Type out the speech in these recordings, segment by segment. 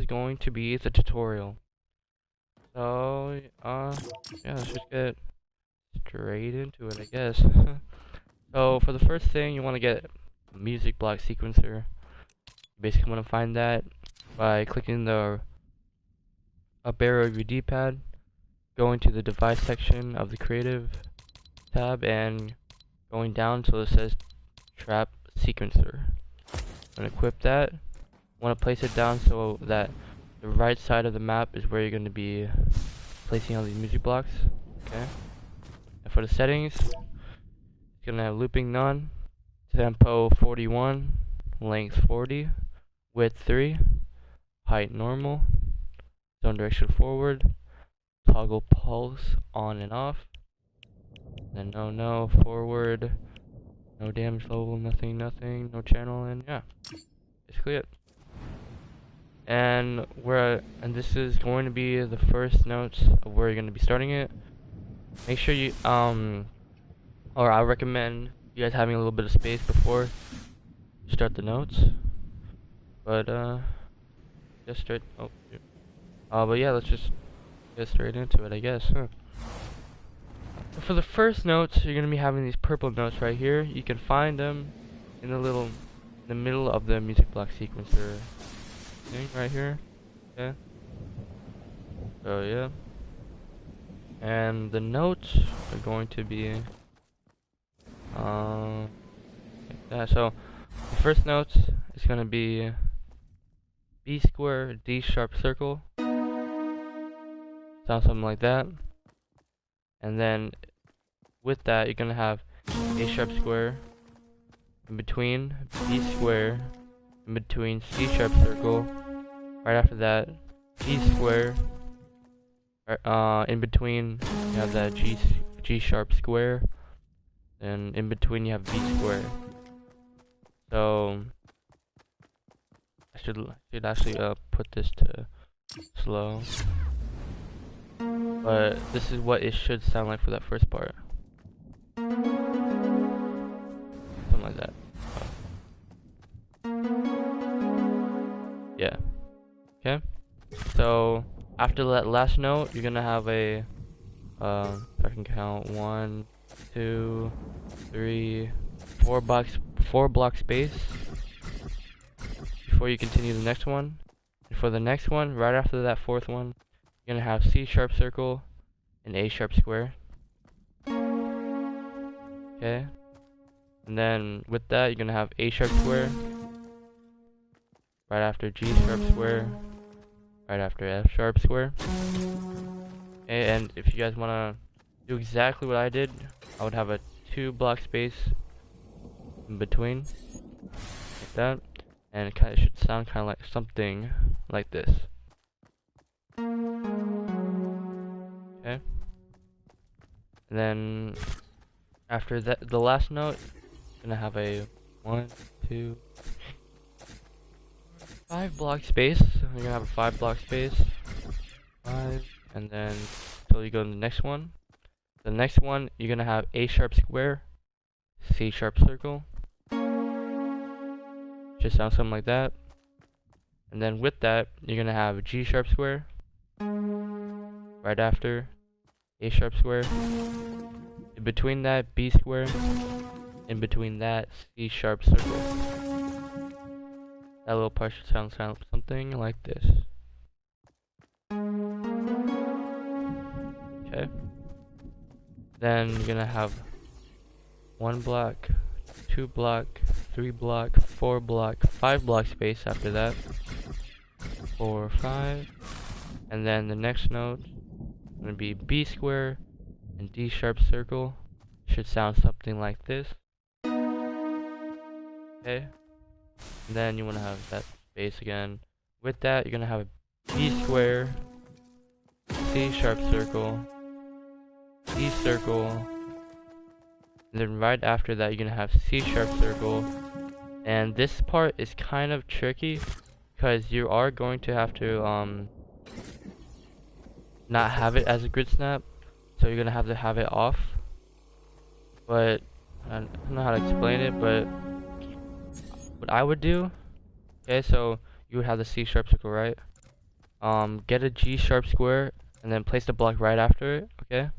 is going to be the tutorial. So, yeah, let's just get straight into it, I guess. So, for the first thing, you want to get a music block sequencer. You basically want to find that by clicking the up arrow of your D-pad, going to the device section of the creative tab, and going down until it says trap sequencer. I'm going to equip that. Want to place it down so that the right side of the map is where you're going to be placing all these music blocks. Okay. And for the settings, it's going to have looping none, tempo 41, length 40, width 3, height normal, zone direction forward, toggle pulse on and off, then no forward, no damage level, nothing, no channel, and yeah, basically it. And this is going to be the first notes of where you're going to be starting it. Make sure you or I recommend you guys having a little bit of space before you start the notes. But just straight. But yeah, let's just get straight into it, I guess. So for the first notes, you're gonna be having these purple notes right here. You can find them in the middle of the music block sequencer thing right here. Okay. So yeah. And the notes are going to be like that. So the first notes is gonna be B square, D sharp circle. Sounds something like that. And then with that you're gonna have A sharp square in between B square, in between C sharp circle. Right after that, G square. In between you have that G sharp square, and in between you have B square. So I should actually put this to slow, but this is what it should sound like for that first part. Something like that. Yeah. Okay. So after that last note, you're gonna have a if I can count 1, 2, 3, 4 block space before you continue the next one. And for the next one, right after that fourth one, you're gonna have C sharp circle and A sharp square. Okay. And then with that, you're gonna have A sharp square right after G sharp square, right after F sharp square. Okay, and if you guys wanna do exactly what I did, I would have a 2 block space in between, like that, and it should sound kind of like something like this. Okay, and then after that, the last note, you're gonna have a 1, 2, 5 block space. You're gonna have a 5 block space, 5, and then until you go to the next one. The next one, you're gonna have A sharp square, C sharp circle. Just sounds something like that. And then with that, you're gonna have G sharp square right after A sharp square. In between that, B square. In between that, C sharp circle. That little part should sound something like this. Okay. Then you're gonna have 1 block, 2 block, 3 block, 4 block, 5 block space after that. 4, 5. And then the next note is gonna be B square and D sharp circle. Should sound something like this. Okay. And then you wanna have that space again. With that, you're gonna have a B square, C sharp circle, C circle, and then right after that you're gonna have C sharp circle. And this part is kind of tricky because you are going to have to not have it as a grid snap, so you're gonna have to have it off. But I don't know how to explain it, but what I would do, okay, so you would have the C sharp circle, right? get a G sharp square and then place the block right after it, okay?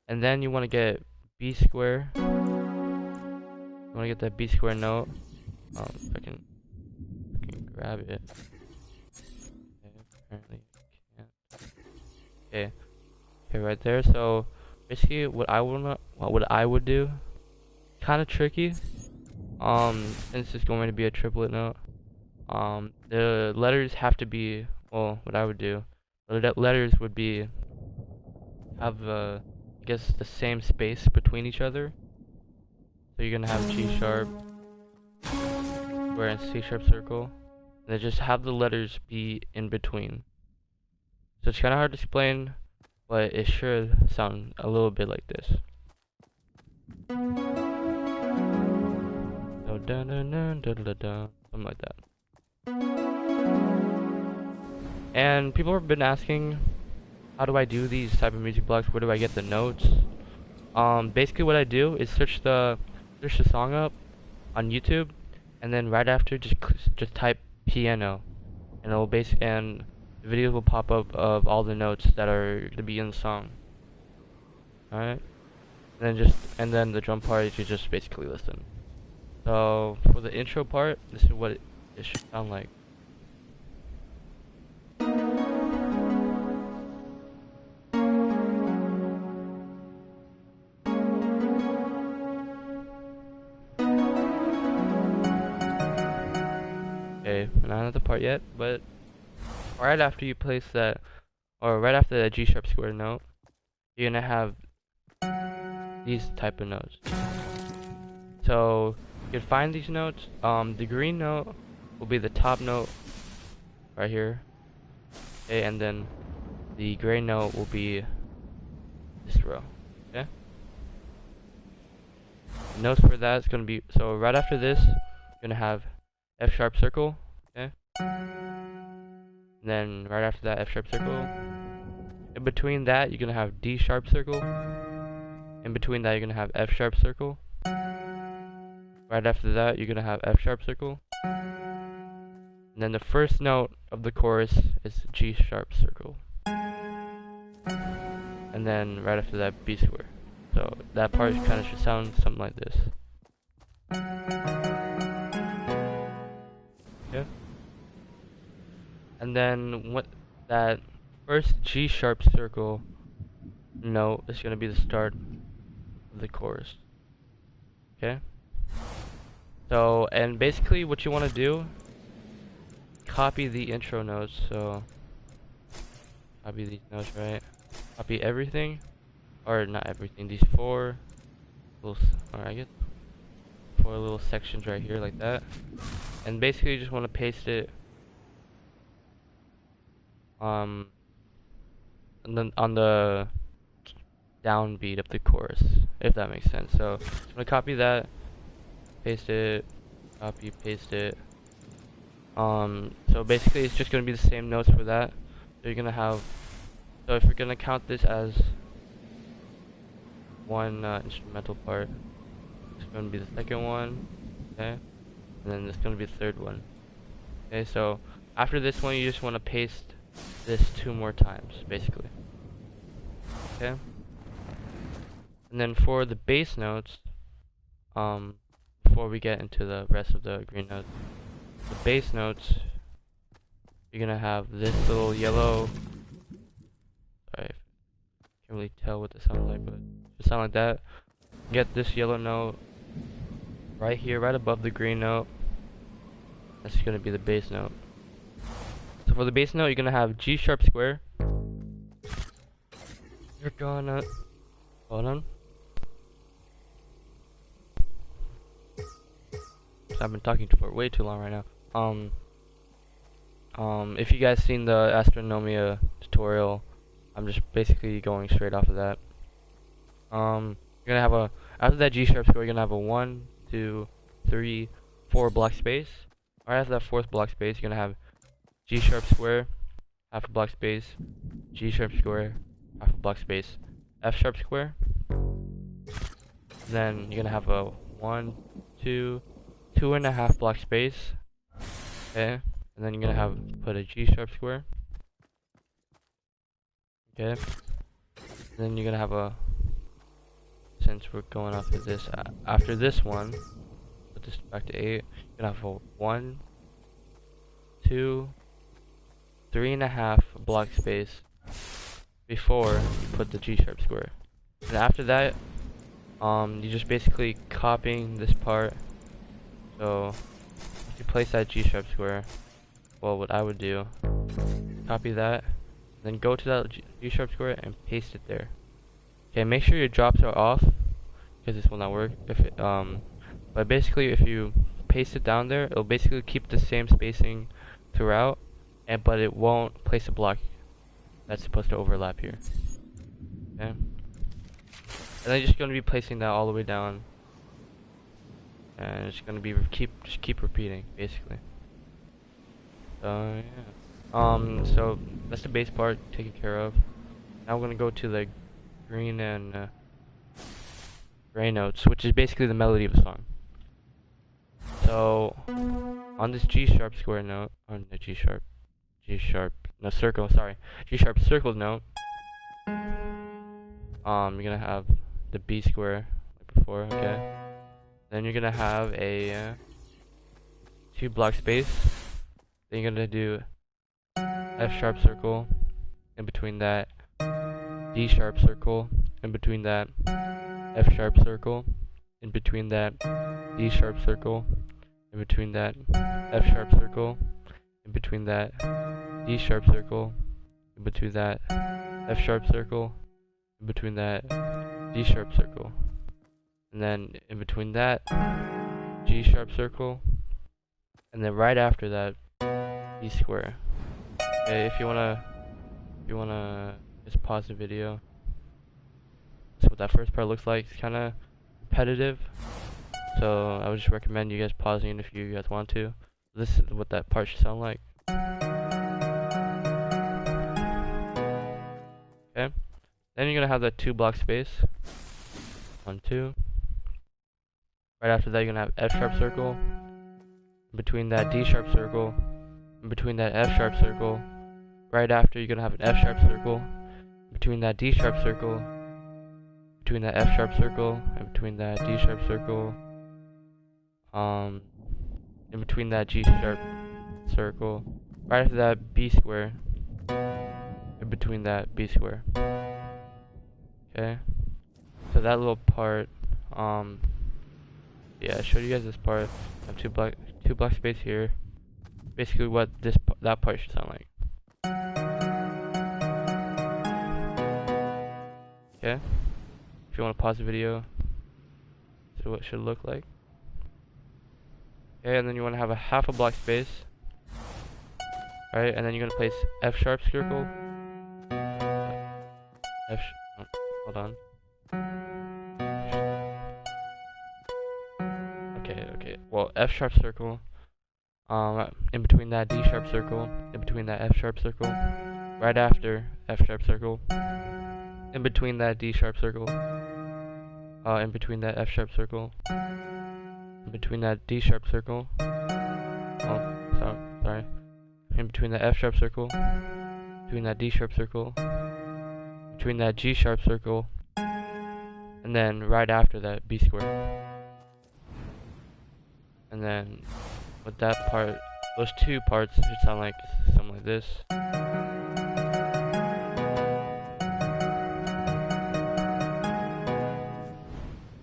And then you want to get B square. You want to get that B square note. If I can grab it. Okay, apparently I can't. Okay, okay, right there. So basically, what I would do, kind of tricky. Since it's going to be a triplet note. The letters have to be, well, what I would do, the letters would be, have, I guess, the same space between each other. So you're gonna have G sharp, square, and C sharp circle. And then just have the letters be in between. So it's kind of hard to explain, but it should sound a little bit like this. So dun dun dun dun dun dun, something like that. And people have been asking, how do I do these type of music blocks? Where do I get the notes? Basically what I do is search the song up on YouTube, and then right after just type piano, and and the videos will pop up of all the notes that are to be in the song. All right, and then the drum part you just basically listen. So for the intro part, this is what it should sound like. Okay, we're not at the part yet, but right after you place that, or right after the G sharp square note, you're gonna have these type of notes. So you can find these notes. The green note will be the top note right here. Okay, and then the gray note will be this row. Okay. Notes for that is gonna be, so right after this, you're gonna have F sharp circle. Okay. And then right after that, F sharp circle. In between that, you're gonna have D sharp circle. In between that, you're gonna have F sharp circle. Right after that, you're gonna have F sharp circle. And then the first note of the chorus is G sharp circle. And then right after that, B square. So that part kind of should sound something like this. Yeah. And then what that first G sharp circle note is gonna be the start of the chorus. Okay. So, and basically what you want to do, copy the intro notes. So copy these notes, right? Copy everything, or not everything, these four little, or I guess 4 little sections right here, like that. And basically you just want to paste it and then on the downbeat of the chorus, if that makes sense. So I'm gonna copy that, paste it, copy, paste it. So basically it's just gonna be the same notes for that. So you're gonna have, so if you're gonna count this as one instrumental part, it's gonna be the second one, okay, and then it's gonna be the third one. Okay, so after this one you just wanna paste this 2 more times, basically. Okay. And then for the bass notes, before we get into the rest of the green notes, the bass notes, you're gonna have this little yellow, sorry, can't really tell what this sounds like, but it sounds like that. Get this yellow note right here, right above the green note. That's gonna be the bass note. So for the bass note, you're gonna have G sharp square. You're gonna, hold on. I've been talking for way too long right now. If you guys seen the Astronomia tutorial, I'm just basically going straight off of that. You're gonna have after that G sharp square, you're gonna have a 1, 2, 3, 4 block space. Right after that 4th block space, you're gonna have G sharp square, half a block space, G sharp square, half a block space, F sharp square. Then you're gonna have a 1, 2, 2.5 block space. Okay, and then you're gonna put a G sharp square. Okay. Then you're gonna have a, since we're going after this, after this one, put this back to 8. You're gonna have a 1, 2, 3.5 block space before you put the G sharp square. And after that, you're just basically copying this part. So if you place that G sharp square, well, what I would do, copy that, then go to that G sharp square and paste it there. Okay, make sure your drops are off, because this will not work. If it, but basically, if you paste it down there, it'll basically keep the same spacing throughout, but it won't place a block that's supposed to overlap here. Okay, and then you're just gonna be placing that all the way down, and it's gonna be just keep repeating, basically. So yeah. So that's the bass part taken care of. Now we're gonna go to the green and gray notes, which is basically the melody of the song. So on this G sharp square note, on the G sharp circle circled note, you're gonna have the B square like before, okay? Then you're gonna have a 2 block space. Then you're gonna do F sharp circle, in between that D sharp circle, in between that F sharp circle, in between that D sharp circle, in between that F sharp circle, in between that D sharp circle, in between that F sharp circle, in between that D sharp circle, and then in between that G sharp circle, and then right after that B square. Okay, if you wanna just pause the video. So what that first part looks like, it's kinda repetitive. So I would just recommend you guys pausing if you guys want to. This is what that part should sound like. Okay. Then you're gonna have that 2 block space. 1, 2. Right after that, you're gonna have F sharp circle. In between that D sharp circle. In between that F sharp circle. Right after, you're gonna have an F sharp circle. In between that D sharp circle. Between that F sharp circle. And between that D sharp circle. In between that G sharp circle. Right after that, B square. In between that, B square. Okay. So that little part, yeah, I showed you guys this part. I have two block space here. Basically, what that part should sound like. Okay. If you want to pause the video, so what it should look like. Okay, and then you want to have a half a block space. Alright, and then you're gonna place F sharp circle. Hold on. Okay. Well, F sharp circle. In between that D sharp circle. In between that F sharp circle. Right after F sharp circle. In between that D sharp circle. In between that F sharp circle. In between that D sharp circle. Sorry. In between that F sharp circle. Between that D sharp circle. Between that G sharp circle. And then right after that, B square. And then with that part, those 2 parts should sound like something like this.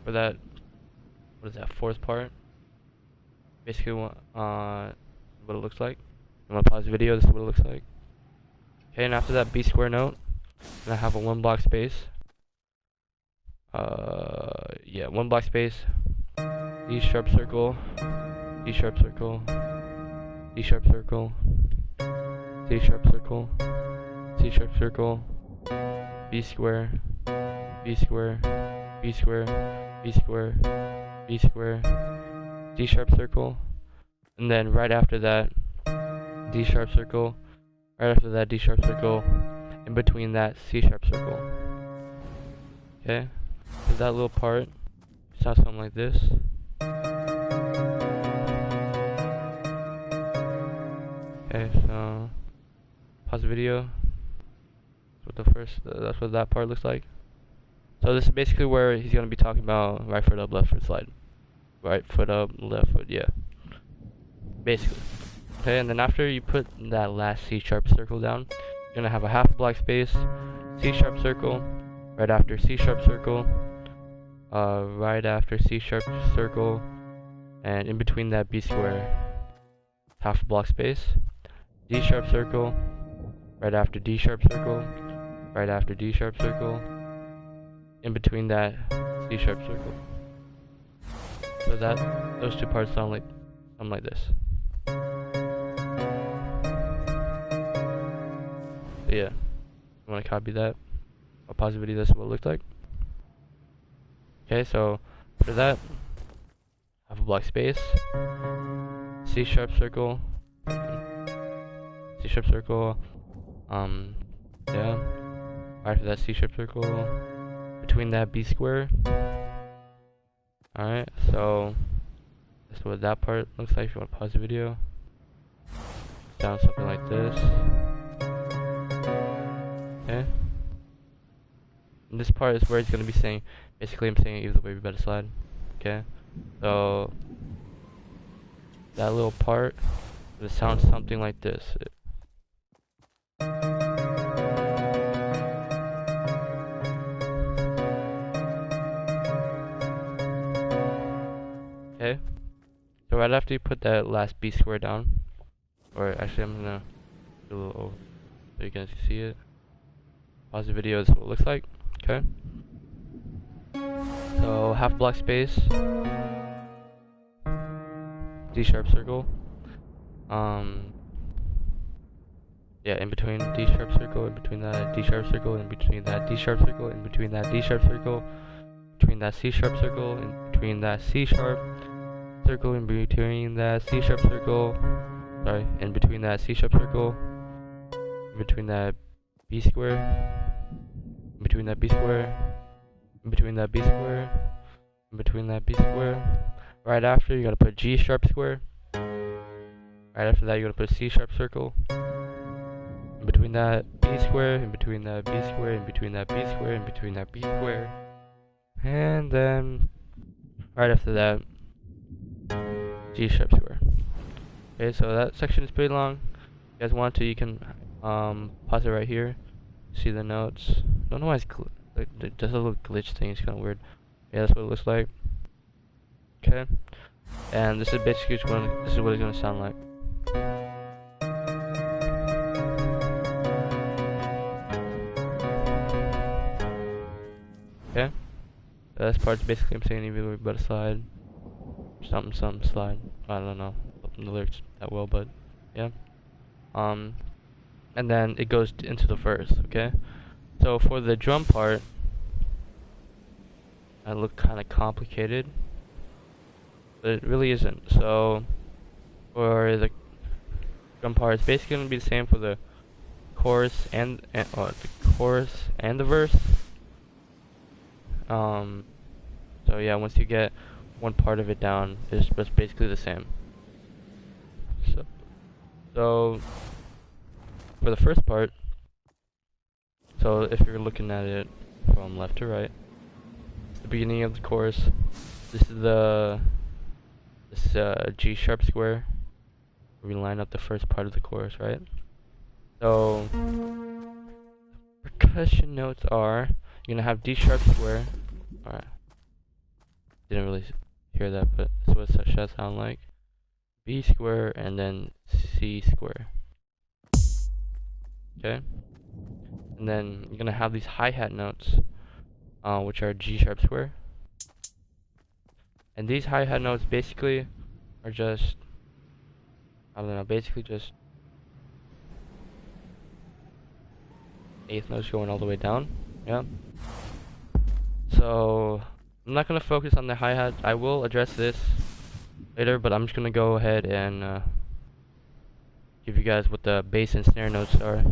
For that, what is that, 4th part? Basically, what it looks like. I'm gonna pause the video, this is what it looks like. Okay, and after that B square note, I'm gonna have a 1 block space. 1 block space. D sharp circle. D sharp circle. D sharp circle. C sharp circle. C sharp circle. B square. B square. B square. B square. B square. D sharp circle. And then right after that, D sharp circle. Right after that, D sharp circle. In between that, C sharp circle. Okay? So that little part sounds something like this. Okay, so pause the video. That's what that part looks like. So this is basically where he's gonna be talking about right foot up, left foot slide. Right foot up, left foot, yeah. Basically. Okay, and then after you put that last C sharp circle down, you're gonna have a half a block space, C sharp circle, right after C sharp circle, right after C sharp circle, and in between that B square, half a block space, D sharp circle, right after D sharp circle, right after D sharp circle, in between that C sharp circle. So that those two parts sound like this. So yeah, you want to copy that. I'll pause the video. This is what it looked like. Okay, so for that, half a block space, C sharp circle, C sharp circle, yeah. After that C sharp circle, between that B square. Alright, so that's what that part looks like. If you want to pause the video, sounds something like this. Okay. And this part is where it's gonna be saying, basically I'm saying either way we better slide. Okay. So that little part, it sounds something like this. Okay. So right after you put that last B square down, or actually I'm gonna do a little over so you guys can see it. Pause the video. This is what it looks like. Okay. So half block space, D sharp circle. Yeah, in between D sharp circle, in between that D sharp circle, in between that D sharp circle, in between that D sharp circle, between that C sharp circle, in between that C sharp circle, in between that C sharp circle. Sorry, in between that C sharp circle, in between that B square, in between that B square, in between that B square, in between that B square. Right after, you're gonna put G sharp square. Right after that, you're gonna put C sharp circle. In between that B square, in between that B square, in between that B square, in between that B square. And then, right after that, G sharp square. Okay, so that section is pretty long. If you guys want to, you can pause it right here. See the notes. Don't know why it's there's a little glitch thing. It's kind of weird. Yeah, that's what it looks like. Okay, and this is basically this is what it's gonna sound like. Okay, this part's basically I'm saying either but a slide, something slide. I don't know the lyrics that well, but yeah. And then it goes into the verse. Okay, so for the drum part, I look kind of complicated, but it really isn't. So for the drum part, it's basically gonna be the same for the chorus and the chorus and the verse. So yeah, once you get one part of it down, it's basically the same. So for the first part, so if you're looking at it from left to right, it's the beginning of the chorus. This is this G sharp square. We line up the first part of the chorus, right? So percussion notes are, you're gonna have D sharp square. Alright. Didn't really hear that, but this is what it should sound like. B square and then C square. Okay? And then you're gonna have these hi-hat notes, which are G sharp square. And these hi-hat notes basically are just, I don't know, basically just eighth notes going all the way down. Yeah. So I'm not gonna focus on the hi-hat. I will address this later, but I'm just gonna go ahead and give you guys what the bass and snare notes are.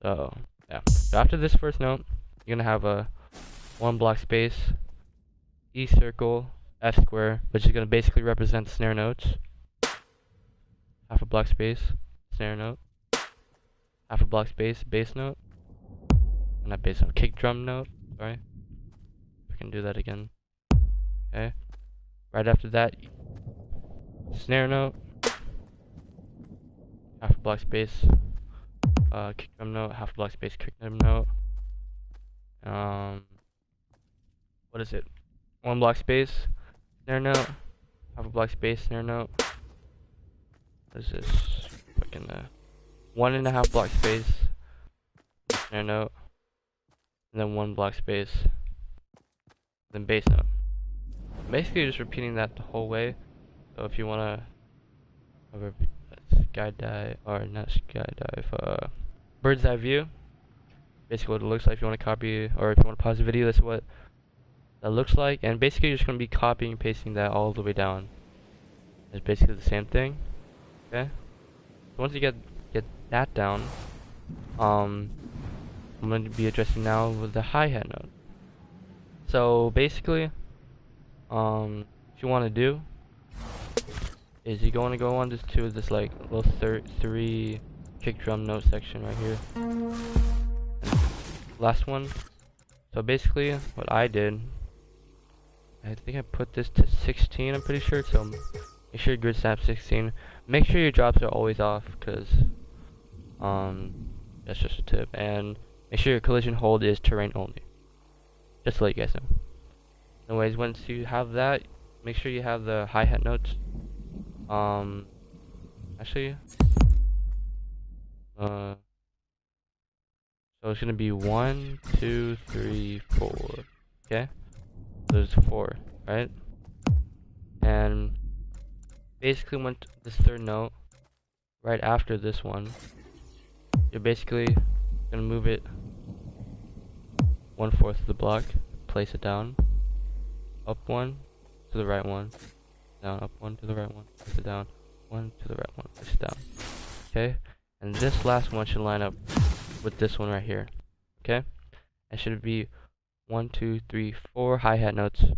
So yeah. So after this first note, you're gonna have a one block space, E circle, F square, which is gonna basically represent the snare notes. Half a block space, snare note. Half a block space, bass note. not bass note, kick drum note. Sorry, I can do that again. Okay. Right after that, snare note, half a block space, kick drum note, half a block space, kick drum note. What is it? 1 block space, snare note, half a block space, snare note. What is this? Fucking 1.5 block space, snare note, and then 1 block space, then bass note. Basically, just repeating that the whole way. So if you wanna skydive, or not skydive, bird's eye view. Basically, what it looks like. If you want to copy, or if you want to pause the video, this is what that looks like. And basically, you're just gonna be copying and pasting that all the way down. It's basically the same thing. Okay. So once you get that down, I'm going to be addressing now with the hi-hat note. So basically, what you want to do is you're going to go on to this like little 3 kick drum note section right here. And last one. So basically, what I did, I think I put this to 16. I'm pretty sure. So make sure your grid snap 16. Make sure your drops are always off, because that's just a tip. And make sure your collision hold is terrain only. Just to let you guys know. Anyways, once you have that, make sure you have the hi-hat notes. Actually, so it's gonna be 1, 2, 3, 4. Okay, there's 4, right? And basically, when this third note, right after this one, you're basically gonna move it 1/4 of the block, place it down, up 1 to the right 1, down, up 1 to the right 1, place it down, 1 to the right 1, place it down. Okay, and this last one should line up with this one right here. Okay, it should be 1, 2, 3, 4 hi-hat notes, I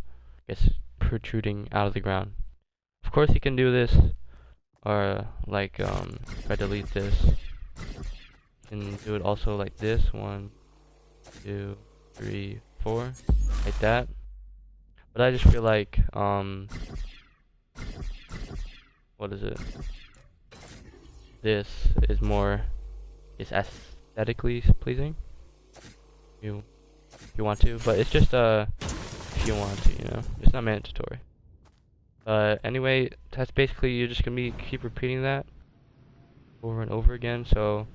guess, protruding out of the ground. Of course, you can do this, or like if I delete this, you can do it also like this, 1, 2, 3, 4, like that. But I just feel like what is it? This is more aesthetically pleasing. If you want to, but it's just if you want to, you know, it's not mandatory. Anyway, that's basically, you're just gonna keep repeating that over and over again. So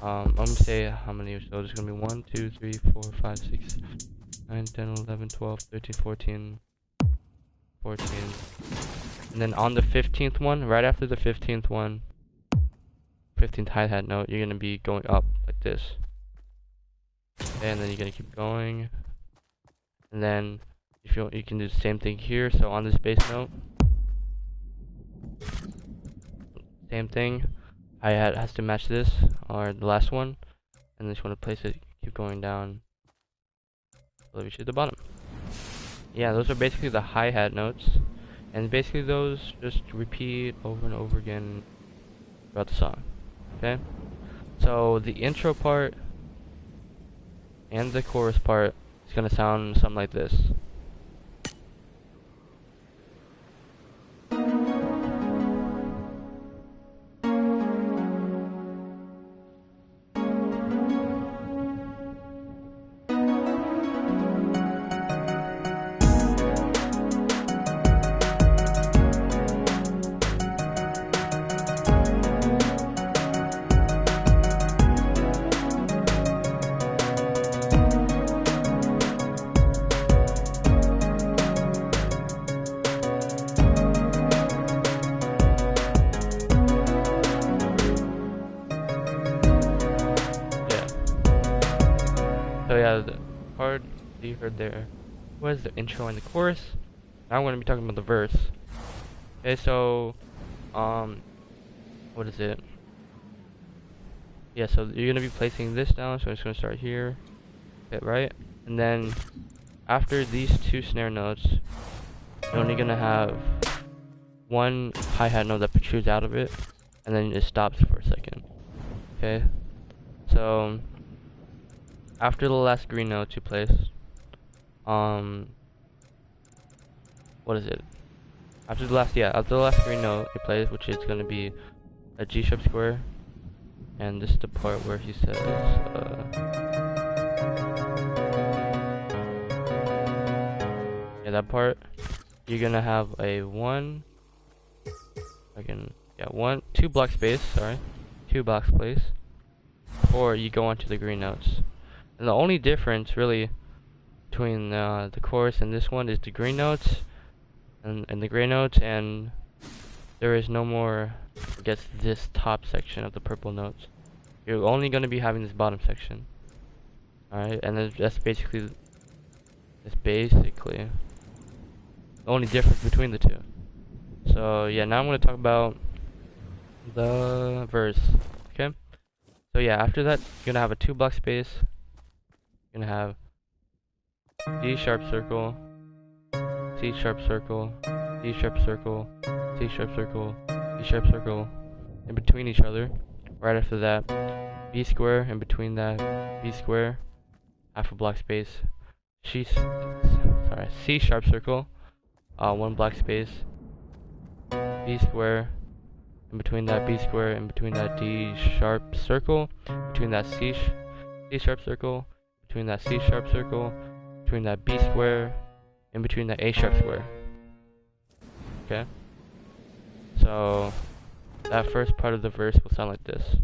I'm gonna say how many. So there's gonna be 1, 2, 3, 4, 5, 6, 9, 10, 11, 12, 13, 14, and then on the 15th one, right after the 15th one, 15th hi-hat note, you're gonna be going up like this. Okay, and then you're gonna keep going, and then if you can do the same thing here. So on this bass note, same thing. Hi-hat has to match this, or the last one, and then you want to place it, keep going down till you reach the bottom. Yeah, those are basically the hi-hat notes, and basically those just repeat over and over again throughout the song. Okay, so the intro part and the chorus part is gonna sound something like this. So yeah, the part that you heard there was the intro and the chorus. Now I'm going to be talking about the verse. Okay, so what is it? Yeah, so you're going to be placing this down, so I'm just going to start here. Okay, right? And then after these 2 snare notes, you're only going to have 1 hi-hat note that protrudes out of it, and then it stops for a second. Okay? So after the last green note you place, what is it? After the last green note you place, which is gonna be a G sharp square, and this is the part where he says, yeah, that part, you're gonna have a two block space, sorry, 2 blocks place, before you go onto the green notes. And the only difference really between the chorus and this one is the green notes and the gray notes, and there is no more, I guess, this top section of the purple notes. You're only going to be having this bottom section. Alright, and that's basically the only difference between the two. So yeah, now I'm going to talk about the verse. Okay? So yeah, after that, you're going to have a 2 block space. You're going to have D sharp circle, C sharp circle, D sharp circle, C sharp circle, D sharp circle, in between each other. Right after that, B square, in between that, B square, half a block space, C sharp circle, 1 block space, B square, in between that B square, in between that D sharp circle, between that C sharp circle, between that C sharp circle, between that B square, in between that A sharp square. Okay? So that first part of the verse will sound like this.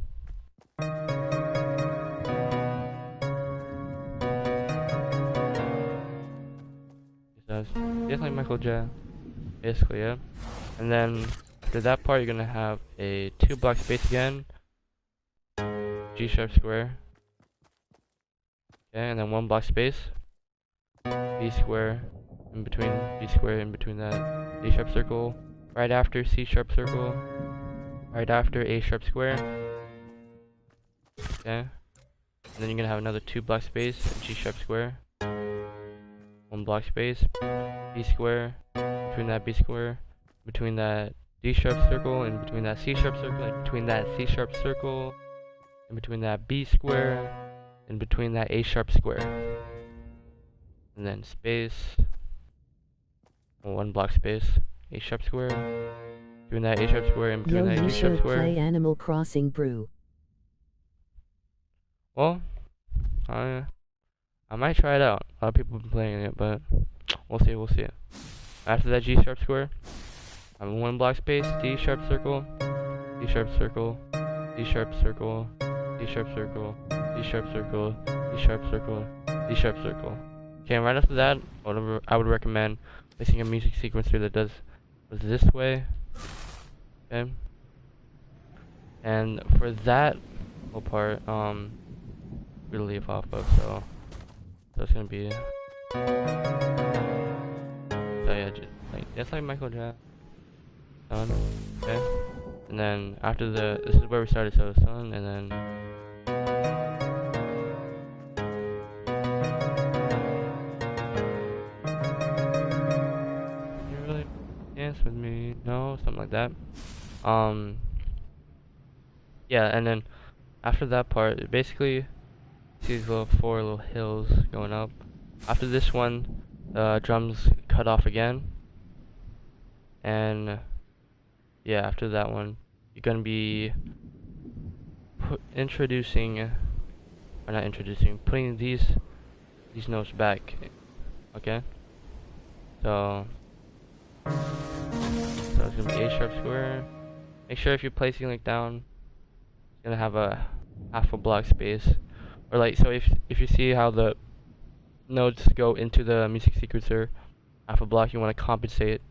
Just like Michael J. Basically, yeah. And then after that part, you're gonna have a 2 block space again, G sharp square. Okay, and then 1 block space, B square, in between B square, in between that D sharp circle, right after C sharp circle, right after A sharp square. Okay, and then you're gonna have another 2 block space, G sharp square, 1 block space, B square, between that B square, between that D sharp circle, in between that C sharp circle, in between that C sharp circle, in between that B square, in between that A sharp square, and then space, 1 block space, A sharp square, between that A sharp square, and between that A sharp square. Play Animal Crossing Brew. Well, I might try it out. A lot of people have been playing it, but we'll see. After that G sharp square, I have 1 block space, D sharp circle, D sharp circle, D sharp circle, D sharp circle, D sharp circle, D sharp circle, D sharp circle. Okay, and right after that, I would recommend placing a music sequencer that goes this way. Okay, and for that whole part, we'll leave off of, so it's gonna be, so yeah, just like Michael Jackson. Okay, and then after this is where we started, so sun, and then you really dance with me, no, something like that. Yeah, and then after that part, basically these 4 little hills going up. After this one, drums cut off again, and yeah, after that one, you're gonna be putting these notes back. Okay, so it's gonna be A sharp square. Make sure if you're placing like down, it's gonna have a half a block space, or like, so if you see how the notes go into the music sequencer half a block, you want to compensate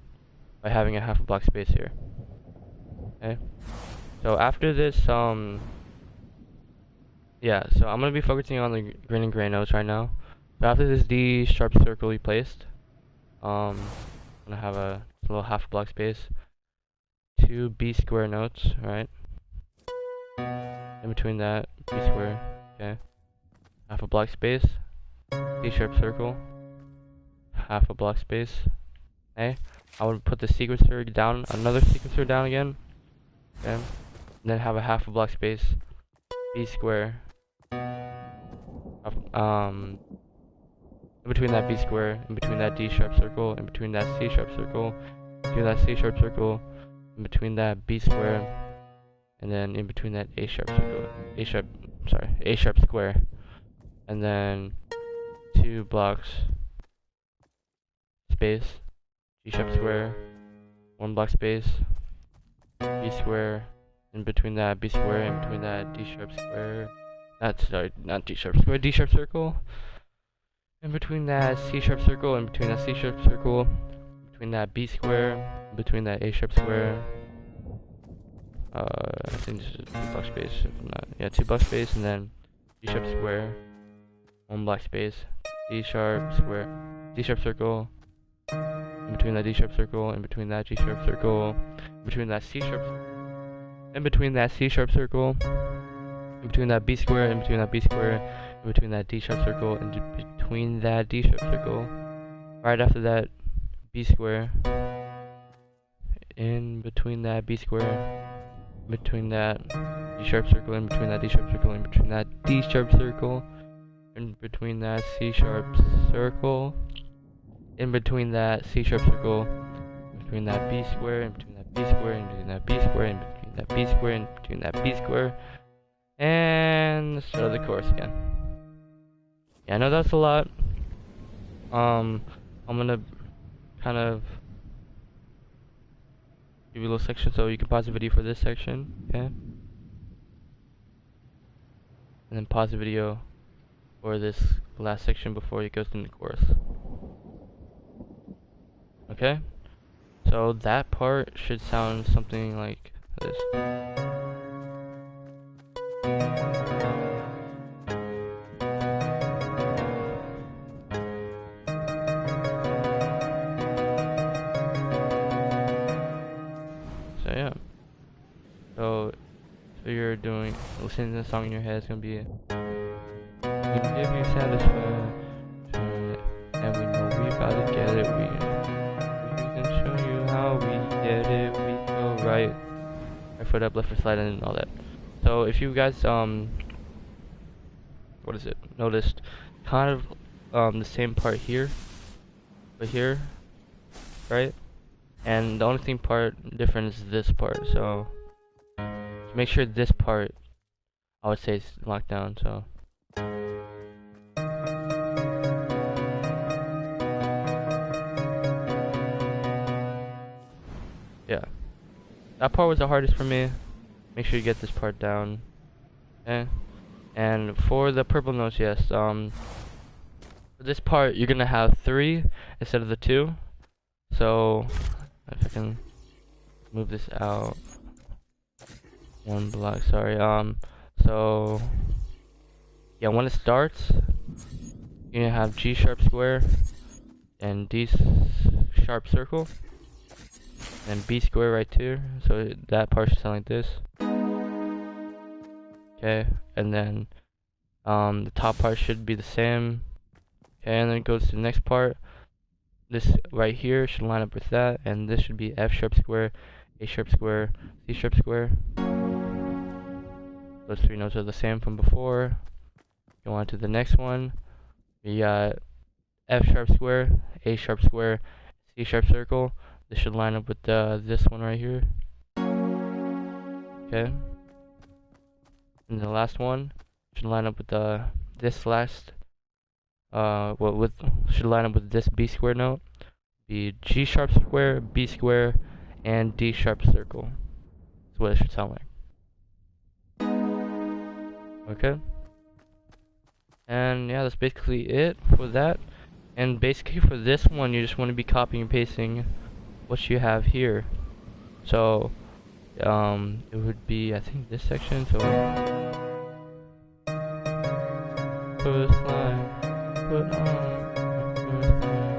by having a half a block space here. Okay, so after this, yeah, so I'm gonna be focusing on the green and gray notes right now. So after this D sharp circle we placed, I'm gonna have a little half block space, 2 B square notes, right? In between that, B square, okay, half a block space, D sharp circle, half a block space. Okay, I would put the sequencer down, another sequencer down again, okay, and then have a half a block space, B square, in between that B square, in between that D sharp circle, in between that C sharp circle, in between that C sharp circle, in between that B square, and then in between that A sharp circle, A sharp square, and then 2 blocks space, G sharp square, 1 block space, B square, in between that B square, in between that D sharp square, not D sharp square, D sharp circle, in between that C sharp circle, in between that C sharp circle, in between that B square, in between that A sharp square. I think this is 2 block space. If I'm not, yeah, 2 block space, and then D sharp square, 1 block space, D sharp square, D sharp circle, in between that D sharp circle, in between that G sharp circle, in between that C sharp, in between that C sharp circle, in between that B square, in between that B square, in between that D sharp circle, in between that D sharp circle. Right after that, B square, in between that B square, in between that D sharp circle, in between that D sharp circle, in between that D sharp circle, in between that C sharp circle, in between that C sharp circle, in between that B square, in between that B square, in between that B square, in between that B square, in between that B square, and start the chorus again. Yeah, I know that's a lot. I'm gonna kind of give you a little section so you can pause the video for this section, okay? And then pause the video for this last section before it goes into the chorus. Okay? So that part should sound something like this. So yeah. So you're listening to the song in your head, it's gonna be we give you satisfaction, and we know we about to get it. We can show you how we get it. We go right foot up, left foot slide, and all that. So if you guys noticed kind of the same part here, but here, right? And the only different is this part. So make sure this part, I would say, is locked down. So. Yeah, that part was the hardest for me. Make sure you get this part down. Okay, and for the purple notes, yes. For this part, you're gonna have 3 instead of the 2. So if I can move this out 1 block. Sorry. So yeah, when it starts, you're gonna have G sharp square and D sharp circle. And B square right here, so that part should sound like this. Okay, and then the top part should be the same. Okay, and then it goes to the next part. This right here should line up with that, and this should be F sharp square, A sharp square, C sharp square. Those 3 notes are the same from before. Go on to the next one. We got F sharp square, A sharp square, C sharp circle. This should line up with this one right here. Okay. And the last one should line up with this last should line up with this B square note. Be G sharp square, B square, and D sharp circle. That's what it should sound like. Okay. And yeah, that's basically it for that. And basically for this one, you just want to be copying and pasting what you have here. So it would be, I think, this section. So first line, put on first line.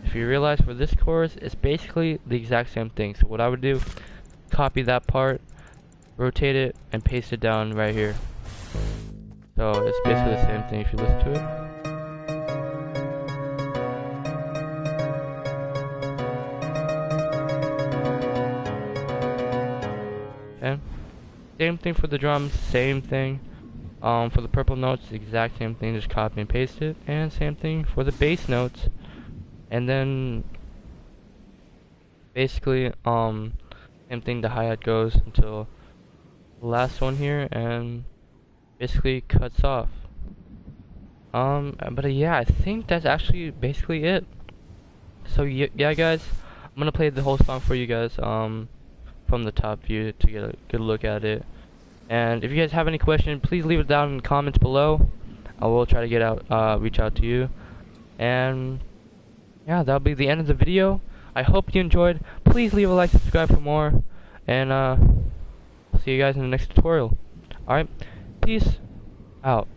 If you realize for this chorus, it's basically the exact same thing. So what I would do, copy that part, rotate it, and paste it down right here. So it's basically the same thing if you listen to it. Okay. Same thing for the drums, same thing. For the purple notes, the exact same thing, just copy and paste it. And same thing for the bass notes. And then basically, same thing, the hi-hat goes until the last one here and basically cuts off. But yeah, I think that's actually basically it. So yeah guys, I'm gonna play the whole song for you guys, from the top view to get a good look at it. And if you guys have any questions, please leave it down in the comments below. I will try to reach out to you. And yeah, that'll be the end of the video. I hope you enjoyed. Please leave a like, subscribe for more, and I'll see you guys in the next tutorial. Alright, peace out.